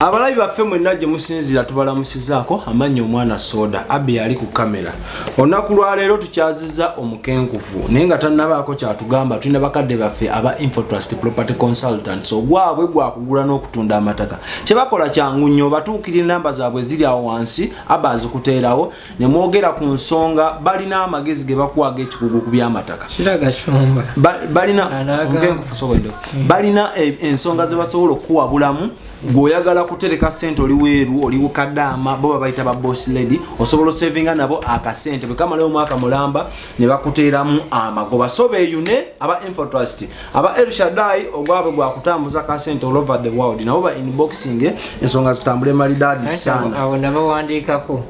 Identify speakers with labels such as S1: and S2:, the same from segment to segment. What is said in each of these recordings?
S1: Abalabi baffe mwenna gye musinzira tubalamusizaako amannya omwana soda Abby ali ku kamera. Olunaku lwa leero tukyazizza omukenkufu naye nga tannabaako kyatugamba tulina bakadde baffe aba Infotrust Property Consultants ogwabwe gwakugula n'okutunda amataka. Kye bakola kyangu nnyo batuukirira namba zaabwe ziri awo wansi Abba azikuteerawo ne mwogera ku nsonga balina amagezi ge bakwaga ekikugu ku by'amataka.
S2: Kiragashomba.
S1: Balina omukenkufu sobodo. Balina ensonga ze basobola okuwabulamu goyagala kutereka sente oli weeru oli ukadama bo bayita ba boss lady osobola savinga nabo akasente bekama leo mwaka mulamba ne bakuteeramu amagoba sobe yune aba Infotrust aba El Shaddai ogwabo gwa kutambuza ka sente all over the world na oba inboxing ensonga zitambule malidadi sana
S2: abo nabo wandikako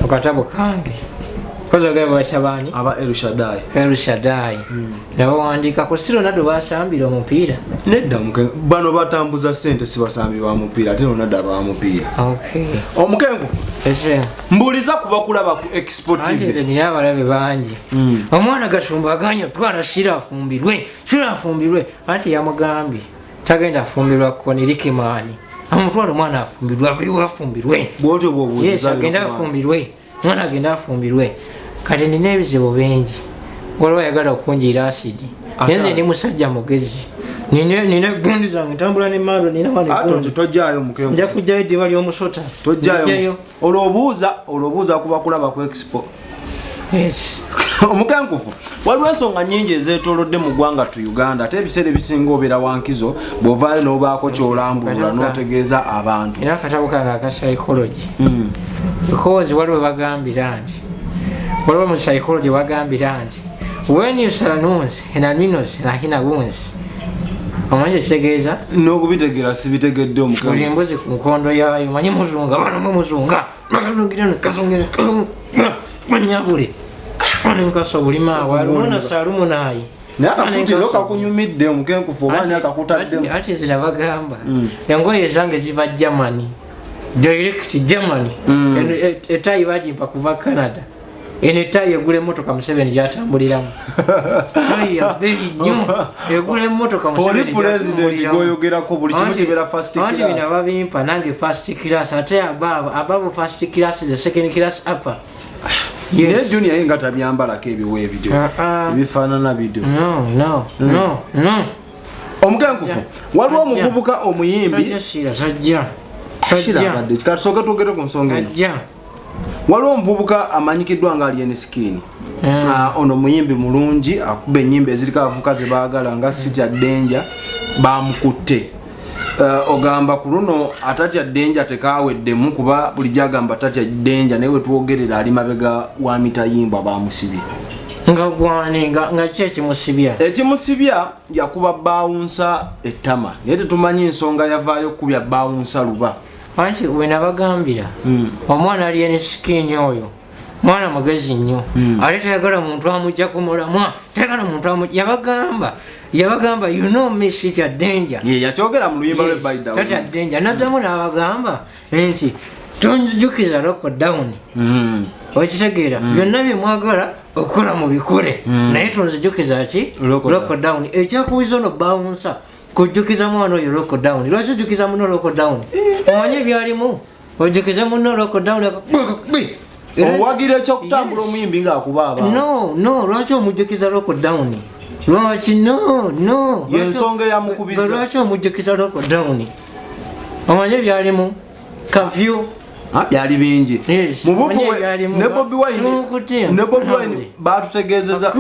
S2: okatabo kange kozo gabo batabani
S1: aba El Shaddai
S2: nabo wandika ko siro nado basambira omupiira
S1: nedda bano batambuza sente sibasambi wa mupiira ate nonada ba mupiira
S2: okay
S1: omukenkufu
S2: ese
S1: mbuliza kuba kulaba ku exportive
S2: ande ni abalabe banji omwana gashumba aganyo twala shira afumbirwe anti yamugambi tagenda afumbirwa ko ni rikimani amutwala omwana afumbirwe
S1: bwoto bwobuzi
S2: yes agenda afumbirwe mwana agenda afumbirwe kati nina ebizibu bingi waliwo ayagala okunjira asidi nenze ndi musajja mugezi nina gundi zange ntambula ne maro nina wale
S1: gundi tojjayo mukengo
S2: nja kujjayo diba ly'omusota
S1: tojjayo olwobuuza kuba kulaba ku expo
S2: yes
S1: omukenkufu waliwo ensonga nnyingi ezeetoolodde mu ggwanga tu Uganda ate ebiseera ebisinga obeera wankizo bw'ovaayo n'obaako ky'olambulula n'otegeeza abantu
S2: era akatabo kange aka psychology because waliwo bagambira nti waliwo mu psychology bagambira nti when you saloons and aminos na hina wounds amanje kitegeeza
S1: n'okubitegeera sibitegedde omukenkufu
S2: buli mbuzi ku nkondo yaayo manyi muzunga bana muzunga nakazungire kazungire manyabule ani mkaso bulima waluna salumu nayi
S1: nakafuti loka kunyumidde omukenkufu obani akakutadde
S2: ati zirabagamba yangoye zange ziva Germany direct Germany etayi bajimpa kuva Canada ene tayi egule motoka Museveni yatambuliramu tayi ya very new egule motoka Museveni
S1: oli president goyogera ko buli kimu kibera first class
S2: anti bina babimpa nange first class ate above first class is the second class upper.
S1: Yes. Junior inga tabyambala ke ebiwe video bifanana video
S2: no
S1: omukenkufu waliwo omuvubuka omuyimbi
S2: sajja
S1: badde katusoke tugere ku nsonga eno waliwo omuvubuka amanyikiddwa nga alien skin ono muyimbi mulungi akuba ennyimba ezirika abavuka ze baagala nga City Danger bamukutte ogamba ku luno atatya Danger tekaweddemu kuba buli jagamba atatya Danger naye wetuwogerera ali mabega wa mitayimba bamusibye
S2: nga gwane nga kyekimusibya
S1: ekimusibya yakuba bawunsa ettama naye tetumanyi ensonga yavaayo kubya bawunsa luba
S2: anti wenabagambira omwana alien skin oyo mwana mugezi nnyo ate tayagala muntu amujja kumulamwa tayagala muntu yabagamba you know me City Danger
S1: yakyogera mu luyimba lwe Baida
S2: City Danger naddamu n'abagamba nti tonjukiza lockdown okitegeera byonna bye mwagala okukola mu bikole naye tonzijukiza ki lockdown ekyakuwiza no bouncer kujukiza mwana oyo lockdown lwaki ojukiza muno lockdown omanye ebyalimu ojukiza muno lockdown
S1: owagira ekyokutambula omuyimbi ng'akuba abantu
S2: no lwaki omujukiza lockdown lwaki no
S1: yensonga eyamukubiza
S2: lwaki omujukiza lockdown omanye ebyalimu kafyu
S1: byali bingi mu bufu ne Bobi Wine batutegeezeza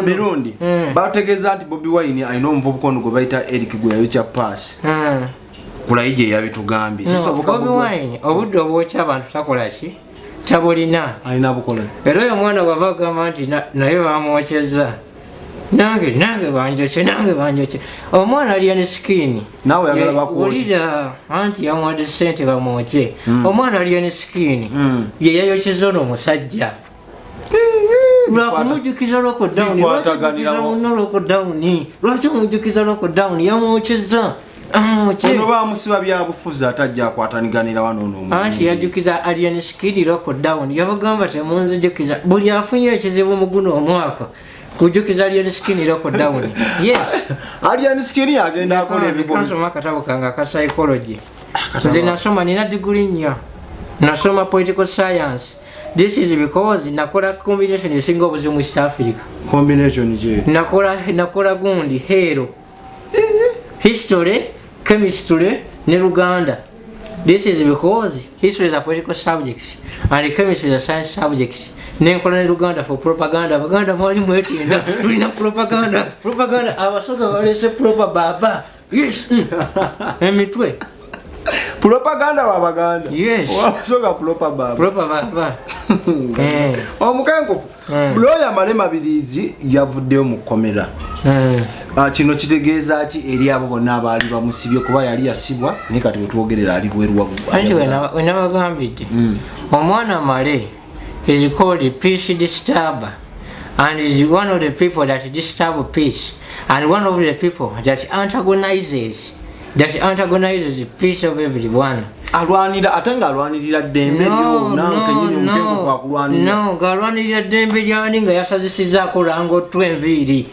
S1: mirundi batutegeeza nti Bobi Wine alina omuvubuka ono gwe bayita Eric Gweyayocha Pass kulayije yabitugambye
S2: kisoboka Bobi Wine obudde obwokya abantu takola ki tabulina
S1: alina bukola
S2: era oyo mwana bava gamba nti naye bamwokyeza nange banjoke omwana alien skin
S1: nawe yagala
S2: bakuwulira anti yamuwadde ssente bamwoke omwana alien skin ye yayokyeza ono omusajja lwakumujjukiza lockdown lwaki omujjukiza lockdown yamwokyeza
S1: ono bamusiba byabufuzi atajja akwataniganira wano n'omuntu
S2: anti yajjukiza alien skin lockdown yabagamba temunzijukiza buli afunye ekizibu mu guno omwaka kujukiza alien skin lockdown yes
S1: alien skin agenda akola ebikolwa
S2: kanso makatabo kanga ka psychology nze nasoma nina degree nnya nasoma political science. This is because nakola combination esinga obuzibu mu East Africa.
S1: Combination je
S2: nakola gundi hero history chemistry ne Uganda. This is because history is a political subject and chemistry is a science subject. Nenkola ne Uganda for propaganda. Abaganda mwali mwetenda tulina propaganda abasoga balese baba. Yes. Emitwe
S1: propaganda wa Baganda.
S2: Yes.
S1: Wabasoga baba. Omukenkufu Bloya Malema Birizi yavuddeyo mu kkomera. Kino kitegeeza ki eri abo bonna abaali bamusibye kuba yali yasibwa naye kati wetwogerera ali bweru waggulu.
S2: Wenabagambidde omwana Male is called a peace disturber and is one of the people that disturb peace and one of the people that antagonizes the peace of everyone.
S1: Alwanira atanga alwanirira dembe lyo nanke nyinyi omukengo kwa kulwanira.
S2: No, galwanirira dembe lyani nga yasazisizaako lango twenviiri.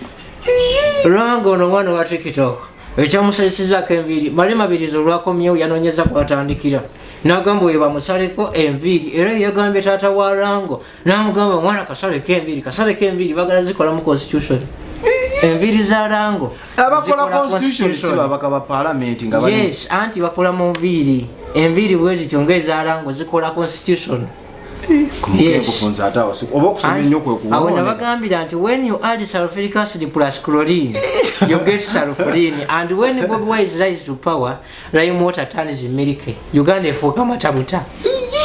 S2: Lango no mwana wa TikTok. Ekyamusazisizaako enviiri. Malema Birizi olwakomyewo yanoonyeza kwatandikira. N'agamba we bamusaleko enviiri era yagambye taata wa Lango n'amugamba mwana kasaleko enviiri bagala zikola mu constitution. Enviiri za Lango
S1: abakola constitution si babaka ba parliament nga bali.
S2: Yes, anti bakola mu nviiri. Enviiri bwe zityo ng'eza Lango zikola constitution.
S1: Yes.
S2: Nabagambira nti when you add sulfuric acid plus chlorine you get sulfurine and when Bobi Wine rise to power lime water turns milk. Uganda efuuka matabuta.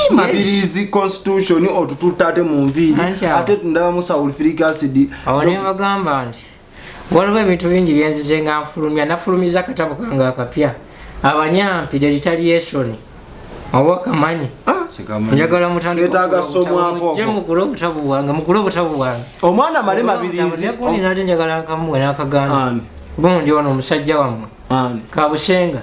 S1: Mabirizi constitution otututate mu nviiri ate tundaba mu sulfuric acid.
S2: Awo ne bagamba nti waliwo ebintu bingi byenzize nga nfulumya nafulumiza akatabo kange akapya abanyampi the retaliation awakamanyi njagala
S1: mutandikaga somwako
S2: mugula obutabu bwange
S1: omwana Malema Birizi
S2: nate njagala nkamuwe n'akaganda gundi ono omusajja wammwe Kabusenga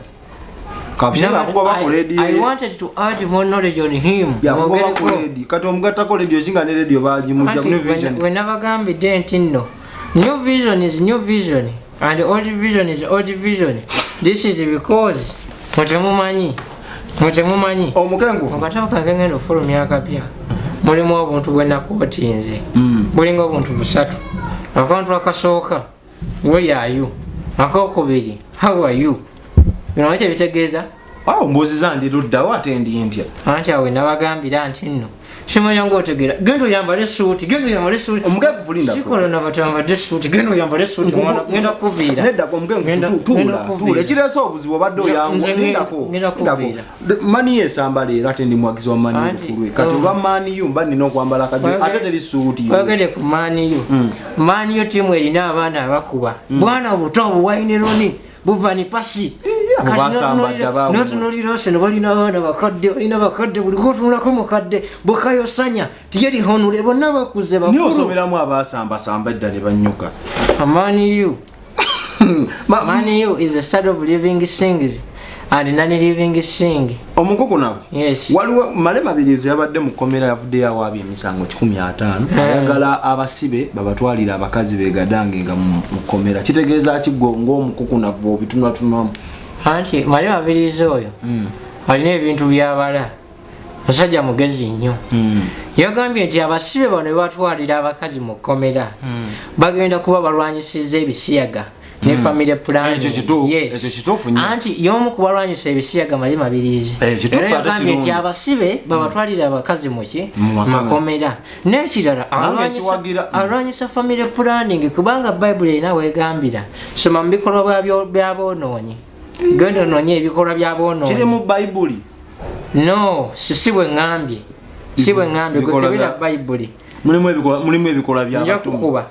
S2: akugoba ku radio. I wanted to add more knowledge on him.
S1: Yakugoba ku radio kati omugattako radio zinga ne radio bagimujja ku vision.
S2: We nabagambidde nti nno new vision is new vision and old vision is old vision. This is because mutemumanyi
S1: omukengufu
S2: akatabo kange ngenda ofulumya akapya mulimu obuntu bwe nakootinze bulinga obuntu busatu. Akantu akasooka where are you, akokubiri how are you. Bino ekyo bitegeeza
S1: mbuziza ndi luddawo ate ndi ntya
S2: anti awe nabagambira nti nno simanya ng'otegeera genda oyambale suuti
S1: omukengufu linda
S2: sikola nabatambadde suuti genda oyambale suuti ngenda kuviira
S1: neddako omukengufu tuula ekireese obuzibu obadde oyangulindako mani esamba leero ate ndi muwagizi wa mani kulwe kati olwa maniyu mba nina okwambala akajo ate teri suuti
S2: bagende ku maniyu tiimu erina abaana abakuba bwana obuto obuwainironi buva ni pasi notunulira se balina abaana bakadde buli kotunulako mukadde bukayosanya tiyeri honule bonna bakuze bakulu
S1: osomeramu abasambasamba edda ne banyuka.
S2: Maniyu is a study of living things and non-living things.
S1: Omukukunavu
S2: yes.
S1: Waliwo Malema Birizi yabadde mu kkomera yavuddeyo awaabye emisango 150 ayagala abasibe babatwalira abakazi begadange nga mu kkomera kitegeeza ki ng'omukukunavu obitunwatunwamu
S2: anti Malema Birizi oyo alina ebintu byabala musajja mugezi nnyo yagambye nti abasibe bano bebatwalira abakazi mu kkomera bagenda kuba balwanyisiza ebisiyaga ne family planning.
S1: Yes.
S2: Anti yomu kubalwanyisa ebisiyaga Malema Birizi. Yagambye nti abasibe babatwalira abakazi muki makomera n'ekirala alwanyisa family planning kubanga Bible erina weegambira soma mu bikolwa by'aboonoonyi genda onoonye ebikolwa by'aboonoonyi
S1: kiri mu Bible.
S2: No, si bwe ngambye gwekebera Bible
S1: mulimu ebikolwa by'abatume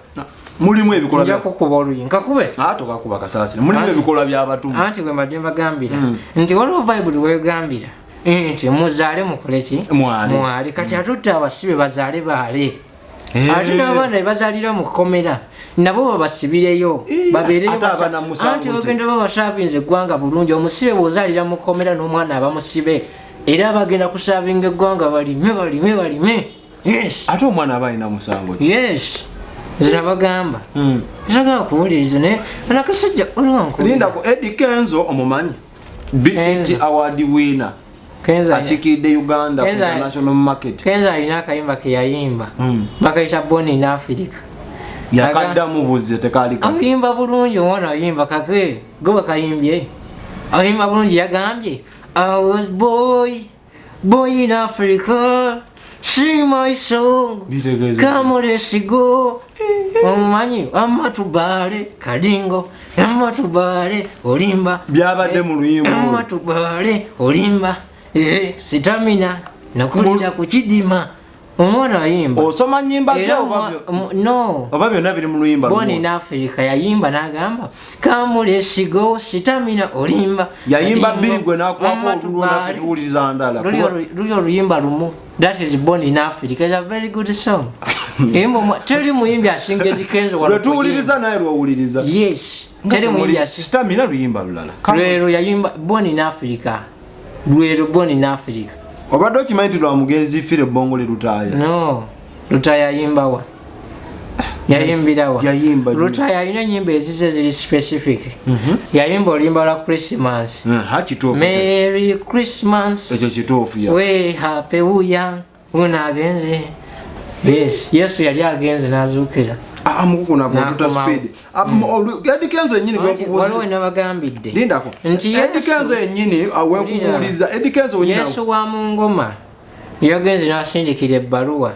S1: mulimu ebikolwa
S2: byakukuba oluyi nkakube
S1: tokakuba kasasira mulimu ebikolwa by'abatume
S2: anti gwe mbadde mbagambira nti waliwo Bible weegambira nti muzaale mukoleki mwali kati atudde abasibe bazaale baale ate n'abaana bazaalira mu kkomera nabo babasibireyo babeereyo anti ogenda babasaavinze eggwanga bulungi omusibe bw'ozaalira mu kkomera n'omwana abamusibe era bagenda kusaavinga eggwanga balime
S1: ate omwana aba alina musango ki
S2: yes nabagamba njagala kuwuliriza naye nakasajja
S1: lindako Eddie Kenzo omumanyi BET award winner achikidde Uganda ku international market.
S2: Kenza alina akayimba ke yayimba bakayita Born in Africa.
S1: Yakaddamu buze tekalika.
S2: Ayimba bulungi wona ayimba kake go bakayimbye. Ayimba bulungi yagambye I was boy in Africa. Sing my song. Come on, let's go. Omanyi amatubale kadingo amatubale olimba
S1: byabadde mu luyimbo
S2: amatubale olimba sitamina nakulira ku kidima omwana ayimba
S1: osoma nyimba ze
S2: no
S1: oba byonna biri mu luyimba
S2: Born in Africa yayimba n'agamba kamule sigo sitamina olimba
S1: yayimba bbiri gwe n'akwako oluluna tuwuliriza ndala
S2: lulyo luyimba lumu. That is Born in Africa. It's a very good song. Tell muyimbi asinga Kenzo
S1: wala tuwuliriza naye lwowuliriza.
S2: Yes. Tell muyimbi
S1: sitamina luyimba lulala
S2: lwero yayimba Born in Africa. Lwero Born in Africa.
S1: Obadde okimanyi nti lwa mugenzi fire bongo le Lutaaya?
S2: No. Lutaaya yayimba wa? Yayimbira wa?
S1: Yayimba.
S2: Lutaaya alina nyimba ezize ziri specific. Yayimba olimba lwa Christmas.
S1: Kituufu.
S2: Merry Christmas.
S1: Ekyo kituufu ya.
S2: We happy uya unagenze. Yes, Yesu yali agenze n'azuukira.
S1: Omukukunavu tuta speed. Eddy Kenzo yennyini gwekubuuza.
S2: Waliwo nabagambidde.
S1: Lindako.
S2: Nti
S1: Eddy Kenzo yennyini awekubuuliza. Eddy Kenzo wennyini.
S2: Yesu wa mu ngoma yagenze n'asindikira ebbaluwa.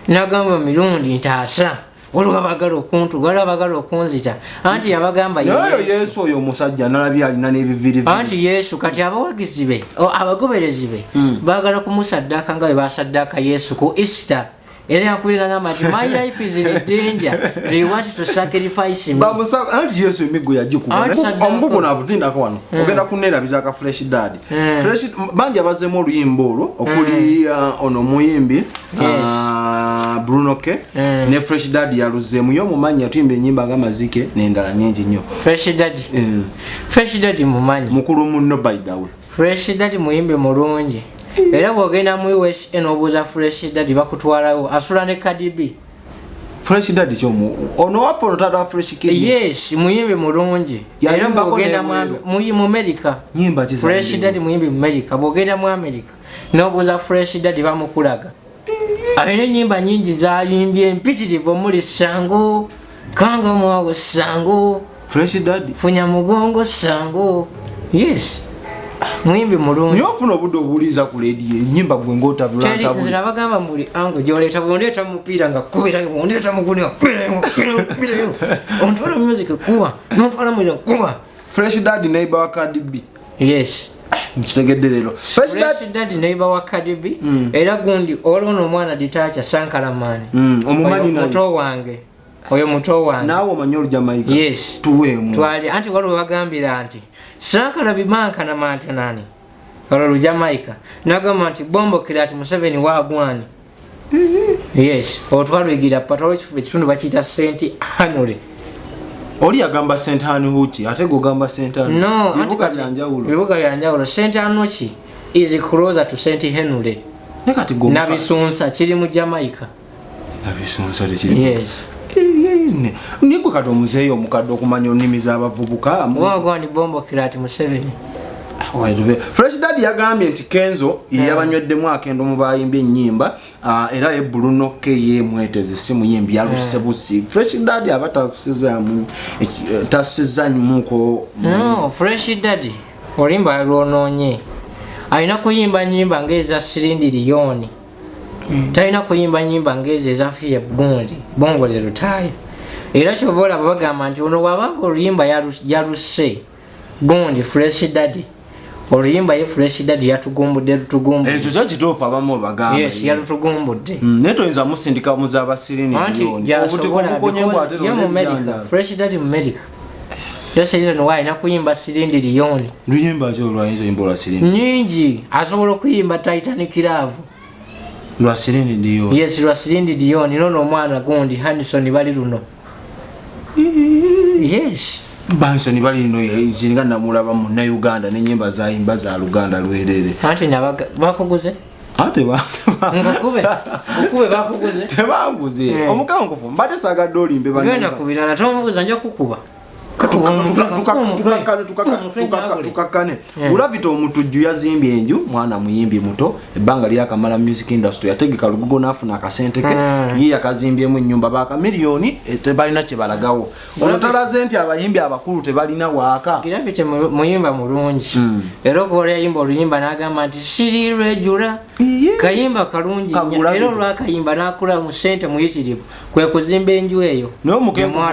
S2: N'agamba mirundi ntaasa. Waliwo abagala okuntu, waliwo abagala okunzita. Anti yabagamba
S1: Yesu oyo omusajja nalabye alina n'ebiviri.
S2: Anti Yesu kati abawagizi be, abagoberezi be, baagala kumusaddaaka nga bwe basaddaaka Yesu ku Easter. Era yakulira ngamba nti my life is in danger. They want to sacrifice me.
S1: Anti Yesu emiggo yagikuba. Omukukunavu tindako wano. Ogenda kuneerabiza ka Fresh Dad. Fresh bangi abazeemu oluyimba olwo okuli ono muyimbi Bruno K ne Fresh Dad yaluzeemu yo mumanyi yatuyimba ennyimba ng'amazike n'endala nnyingi nnyo.
S2: Fresh Dad mumanyi.
S1: Mukulu munno by the way.
S2: Fresh Dad muyimbi mulungi. Era bwogenda mu US enobuuza Fresh Dad bakutwalawo asula ne KDB.
S1: Fresh Dad kyomu ono wapo no tata Fresh Kid.
S2: Yes, muyimbi mulungi. Era bwogenda mu America.
S1: Nyimba kisa.
S2: Fresh Dad muyimbi mu America. Bwogenda mu America nobuuza Fresh Dad bamukulaga. Alina nyimba nyingi zayimbye mpitirivu omuli Sango, Kanga mwawo Sango.
S1: Fresh Dad.
S2: Funya mugongo Sango. Yes. Muyimbi mulungi.
S1: Nyo ofuna obudde obuuliza ku radio ennyimba gwe ng'otavula ntabu.
S2: Nzira bagamba muli ango gy'oleeta bw'ondeeta mupiira nga kubirayo bw'ondeeta mugunia kubirayo. Ontwala music kuba n'ontwala muliro kuba.
S1: Fresh Dad neighbor wa KDB.
S2: Yes.
S1: Mkitegedde leero.
S2: Fresh Dad neighbor wa KDB. Era gundi olwono omwana Ditacha Sankaramani.
S1: Omumanyi naye.
S2: Muto wange. Oyo muto wange.
S1: Naawe omanyi olu Jamaica.
S2: Yes.
S1: Tuweemu.
S2: Twali anti waliwo bagambira nti Sankara bimanka na mantanani. Olu Jamaica. Nagamba nti bombo kirati Museveni wagwani. Yes. Otwalwigira patolo kitundu bakiyita St. Henry.
S1: Oli yagamba St. Henry ate gogamba St. Henry.
S2: No,
S1: bibuga byanjawulo.
S2: Bibuga byanjawulo. St. Henry is closer to St. Henry.
S1: Nekati gomba.
S2: Nabisunsa kiri mu Jamaica.
S1: Nabisunsa kiri.
S2: Yes.
S1: Niko kati omuzeeyi omukadde okumanya ennimi z'abavubuka.
S2: Wagwani bombo kirati Museveni.
S1: Fresh Dad yagambye nti Kenzo yabanyweddemu akendo mu baayimba ennyimba era ye Bruno K yemweteze si muyimbi yaluse busi. Fresh Dad tasizanyimuko.
S2: No, Fresh Dad olimba lwonoonye. Alina kuyimba nnyimba ng'eza Sirindi Liyoni. Talina kuyimba nnyimba ng'ezo ezafiire gundi bongo le Lutaaya. Era kyobola bagamba nti ono wabanga oluyimba yaluse gundi Fresh Dad. Oluyimba ye Fresh Dad yatugumbudde lutugumbudde.
S1: Ekyo kyo kituufu abamu bagamba.
S2: Yes, yalutugumbudde.
S1: Naye toyinza musindika muzaba Sirindi Liyoni.
S2: Ye mu America. Fresh Dad mu America. That's the reason why na kuyimba Sirindi Liyoni.
S1: Luyimba kyo lwayinza imbola Sirindi.
S2: Nyingi asobola okuyimba Titanic Love.
S1: Lwa Sirindi Liyoni.
S2: Yes, lwa Sirindi Liyoni nono omwana gundi Henderson bali luno. Yes.
S1: Bansoni bali no zinga namulaba mu na Uganda n'ennyimba zayimba za Luganda lwerere.
S2: Ate nabaga bakuguze?
S1: Ate ba.
S2: Okube bakuguze?
S1: Tebanguze. Omukangufu mbate sagadde olimbe bano.
S2: Genda kubirala tomubuuza nja kukuba.
S1: tukakane ulabita omutujju yazimbye enju mwana muyimbi muto ebbanga lyakamala music industry yategeka lugugo nafuna akasente ke ye yakazimbyemu ennyumba baka miliyoni tebalina kye balagawo ono talaze nti abayimbi abakulu tebalina waaka
S2: Gravity muyimba mulungi era okola yimba oluyimba n'agamba nti sirirwejula kayimba kalungi era olwakayimba n'akula mu sente muyitirivu kwe kuzimba enju eyo
S1: naye omukenkufu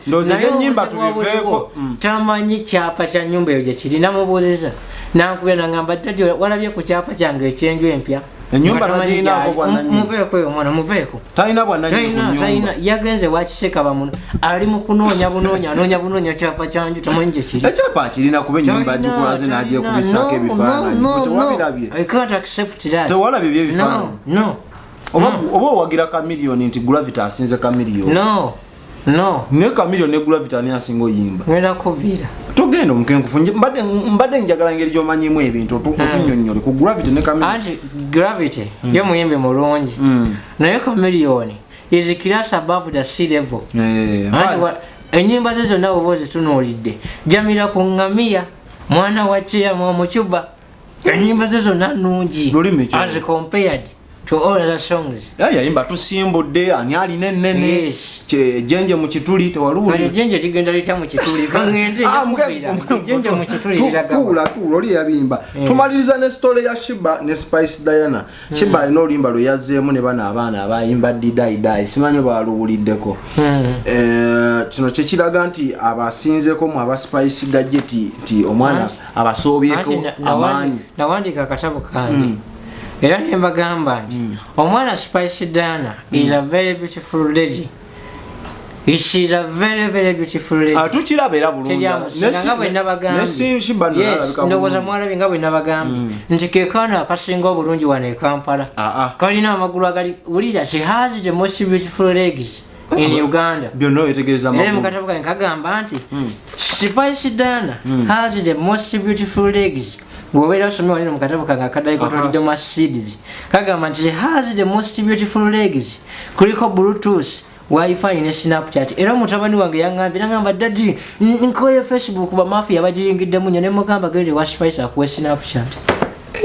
S1: ndoze n'ennyimba tubiveeko
S2: tamanyi kyapa kya nnyumba eyo gye kiri namubuuziza nankubira nangamba ddadi walabye ku kyapa kyange ekyenju empya
S1: ennyumba tagirinaako bwannannyini
S2: muveeko eyo mwana muveeko
S1: talina bwannannyini ku
S2: nnyumba yagenze wakiseka bamuno ali mu kunoonya bunoonya kyapa kyanju tamanyi gye kiri
S1: ekyapa akirina kuba ennyumba agikulaze n'agiye kubisako ebifaananyi tewabirabye
S2: I can't accept that
S1: tewalabye ebyebifaananyi
S2: no
S1: oba owagira kamiliyoni nti Gravity asinze kamiliyoni
S2: no
S1: ne kamiliyoni ne Gravity ani asinga oyimba
S2: ngenda kuviira
S1: togenda omukenkufu mbadde njagala ngeri gy'omanyimu ebintu otunnyonnyole ku Gravity ne kamiliyoni
S2: anti Gravity ye muyimbi mulungi naye kamiliyoni is class above the sea level ennyimba ze zonna oba ozitunuulidde jamira ku ngamiya mwana wa Chiyamu Omucuba ennyimba ze zonna nnungi as compared to all other songs
S1: yayimba tusimbudde ani alina ennene jenje mu kituli tewaluuli
S2: jenje ligenda litya mu kituli kangende jenje mu kituli
S1: tuula oli yabimba tumaliriza ne story ya Shiba ne Spice Diana Shiba alina olimba lwe yazzeemu ne bana abaana abayimba didai simanyi baluwuliddeko kino kyekiraga nti abasinzeko mu aba Spice gadget nti omwana abasoobyeko amaanyi
S2: nawandika akatabo kange era nembagamba nti omwana Spice Diana is a very beautiful lady. She's a very beautiful lady.
S1: Tukiraba era bulungi.
S2: Ndowooza mwalabi nga bwe nabagambye nti ke kaana akasinga obulungi wano e Kampala kalina amagulu agali wulira she has the most beautiful legs in Uganda.
S1: Byonna wetegereza
S2: amagulu. Era mu katabo kange kagamba nti Spice Diana has the most beautiful legs. Wowe rasomye wali mu katabo kange akaddaliko tolidde mu seeds kagamba nti has the most beautiful legs kuliko Bluetooth Wi-Fi ne Snapchat era mutabani wange yangamba dadi nkoye Facebook ba mafia abajiyingiddemu nnyo ne mugamba gende wa Spice akuwe Snapchat.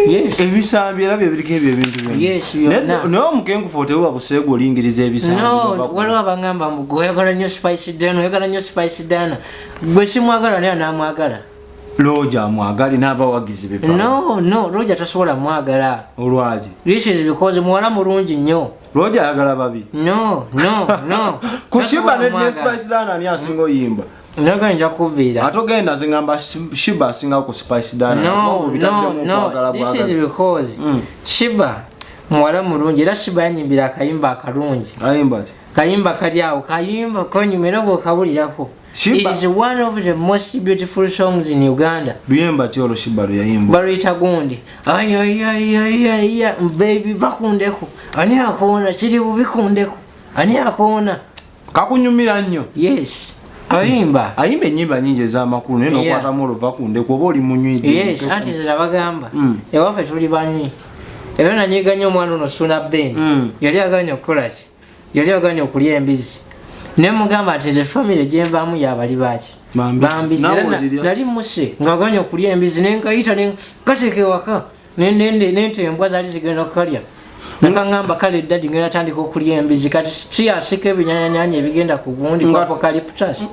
S2: Yes.
S1: Ebisambi era bye biriko ebyo ebintu byonna.
S2: Yes, byonna.
S1: Naye omukenkufu otewa buseego olingiriza ebisambi.
S2: No, waliwo abangamba mbu oyagala nnyo Spice Diana, oyagala nnyo Spice Diana. Gwe simwagala naye namwagala.
S1: Roja mwagali n'abawagizi be.
S2: No, Roja tasobola mwagala.
S1: Olwaji.
S2: This is because muwala mulungi nnyo.
S1: Roja ayagala babi.
S2: No.
S1: Kushiba ne Spice Diana ani asinga oyimba.
S2: Naganja kuviira.
S1: Atogenda zingamba Shiba asinga ku Spice Diana.
S2: No. This is because Shiba muwala mulungi era Shiba yanyimbira akayimba akalungi.
S1: Ayimba.
S2: Kayimba kali awo kayimba konyumira bw'okawulirako. It is one of the most beautiful songs in Uganda.
S1: Buyemba tiolo Shiba lo yayimba.
S2: Barita gundi. Ay baby bakundeko. Ani akona kiri bubikundeko. Ani akona.
S1: Kakunyumira nnyo.
S2: Yes. Ayimba
S1: ennyimba nyingi ez'amakulu naye n'okwatamu oluvakundeko oba oli munywidde.
S2: Yes, anti zirabagamba. Ewaffe tuli banyi. Era nanyiganya omwana ono Suna Ben. Yali aganya okukola ki? Yali aganya okulya embizi. Ne mugamba ati the family gyemvaamu yabali baaki. Bambizi. Nali muse ng'aganya okulya embizi nenkayita nenkateeka ewaka. N'entembwa zaali zigenda kukalya. Ngamba kale dadi ngenda tandika okulya embizi kati si asika ebinyanyanya ebigenda ku gundi kwa apocalyptus.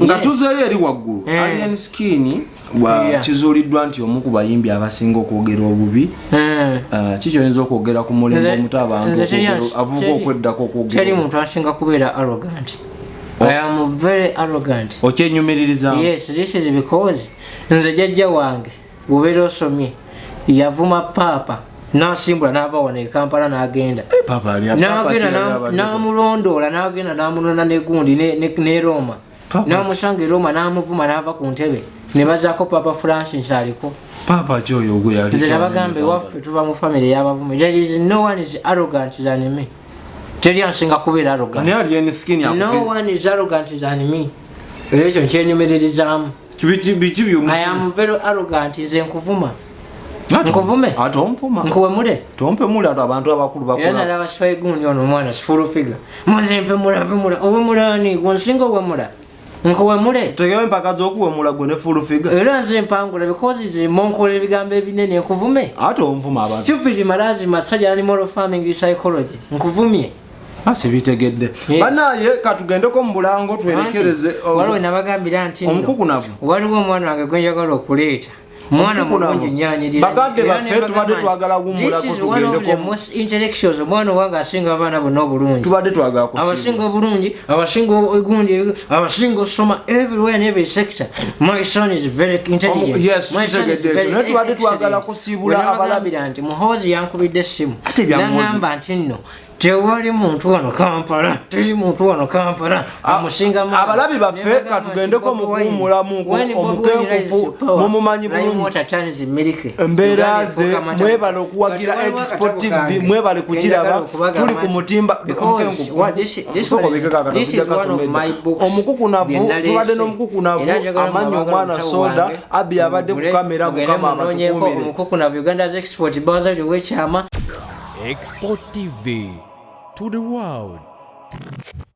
S1: Nga tuzeeyo eri waggulu alien skin kizuuliddwa nti omu ku bayimbi abasinga okwogera obubi kikyoyinza okwogera ku mulembe omutabange avuga okweddako okwogera.
S2: Teri muntu asinga kubeera arrogant. I am very arrogant.
S1: Okyenyumiririza.
S2: Yes, this is because nze jjajja wange bubeera osomye yavuma paapa n'asimbula n'ava wano e Kampala n'agenda. N'amulondoola n'agenda n'amunona ne gundi ne Roma. N'amusanga e Roma n'amuvuma n'ava ku ntebe ne bazaako Papa Francis aliko.
S1: Papa kyoyo ogwe yali.
S2: Nze nabagambe waffe tuva mu family y'abavumi. There is no one is arrogant than me. Teri ansinga kubeera arrogant.
S1: Ani alien skin yakubye.
S2: No one is arrogant than me. Ekyo nkyenyumirizaamu.
S1: Biki by'omu.
S2: I am very arrogant nze nkuvuma. Nkuvume?
S1: Atompuma.
S2: Nkuwemule?
S1: Tompemule ato abantu abakulu bakola.
S2: Yana laba sifaye gundi ono mwana sifuru figure. Muze mpemula. Owemula ni gwensinga owemula. nkuwemule
S1: tutegewe empaka z'okuwemula gwe ne full figure
S2: era nze mpangula because nze monkola ebigambo ebinene nkuvume
S1: ate onvuma abantu
S2: stupid malazi massage animal farming psychology nkuvumye
S1: asibitegedde banaye katugendeko mu bulango twerekereze
S2: waliwo nabagambira nti
S1: Omukukunavu
S2: waliwo omwana wange gwe njagala okuleeta mwana mulungi nnyanyirira
S1: bagadde baffe tubadde twagala kuwummulako tugendeko
S2: most intellectuals omwana owange asinga abaana bonna obulungi
S1: tubadde twagala kusiba
S2: abasinga obulungi abasinga egundi abasinga osoma everywhere in every sector my son is very intelligent
S1: yes naye tubadde twagala kusiibula
S2: abalabi nti muhoozi yankubidde essimu nagamba nti nno tewali muntu wano Kampala teri muntu wano Kampala amusinga
S1: abalabi baffe katugendeko mu kuwummulamu omukenkufu mumumanyi bulungi embeera ze mwebale okuwagira Export TV mwebale kugiraba tuli ku mutimba Omukukunavu tubadde n'Omukukunavu amanyi omwana soda Abi abadde ku kamera mukama abatukuumire
S2: Omukukunavu Uganda's export baza liwekyama
S3: Export TV to the world.